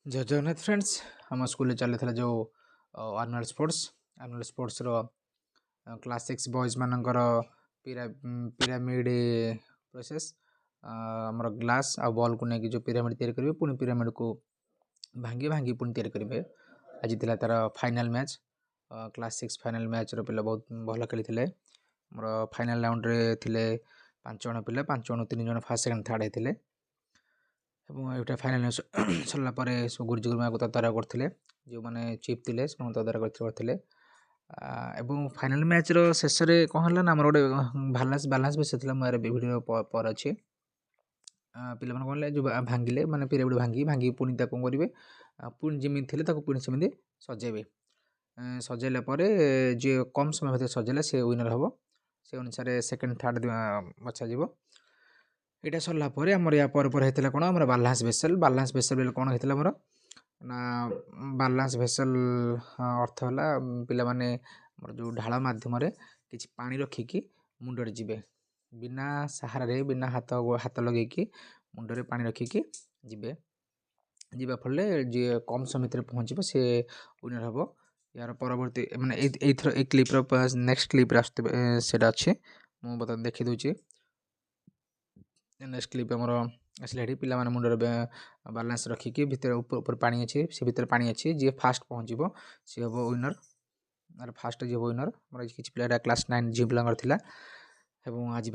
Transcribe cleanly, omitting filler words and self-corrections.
जय जगन्नाथ फ्रेंड्स। आम स्कूल चली जो आनुआल स्पोर्ट्स क्लास 6 बॉयज मानकर पिरामिड प्रोसेस आमर ग्लास आ बॉल को लेकिन जो पिरामिड तैयारी करेंगे पुणी पिरामिड को भांगी भांगी पुणी तैयारी करेंगे। आज था तार final match class 6 final match पिला बहुत भल खेली मोर फाइनाल राउंड रे थिले 5 जन पिला 5 जन 3 जन फर्स्ट सेकंड थर्ड होते एटा फाइनाल सरला सब गुरुजी गुरुमा को तदारख करते जो मैंने चिफ थे तदारख करते फाइनाल मैच शेष में कौन है ना आम गोटे बालान्स बेस था मोर भिडियो पर अच्छे पिला कौन जो भांगिले माने पिरामिड भांगी भांगी पुणी कौन करेंगे पुणी जमी थे पुणी सेमती सजेबे सजेला जी कम समय भर सजेला सी विनर हम से अनुसार सेकेंड थर्ड बचा यहाँ सरला आमर या पर होता कौन आम बालान्स भेसल बेले कौन होता मोर ना बालान्स भेसल अर्थ है पिला माने मोर जो ढाल मध्यम किसी पानी रखिकी मुंडे जीवे बिना सहारे बिना हाथ लगे मुंडे पानी रखिकी जीवे जीवा फल जी कम समय पहुँच सी विनर हम यार परवर्ती मैंने क्लिप्र नेक्स्ट क्लिप्रे आसटा अच्छे मुझे बता देखी दूची नेक्स्ट क्लिप आमर आसला पिला मुंडर बालान्स रखिकी भितर ऊपर पानी अच्छे से भितर पानी अच्छे जी फास्ट पहुँच सी हम विनर फास्ट जी विनर मोर किसी पिला क्लास 9 झी पिला आज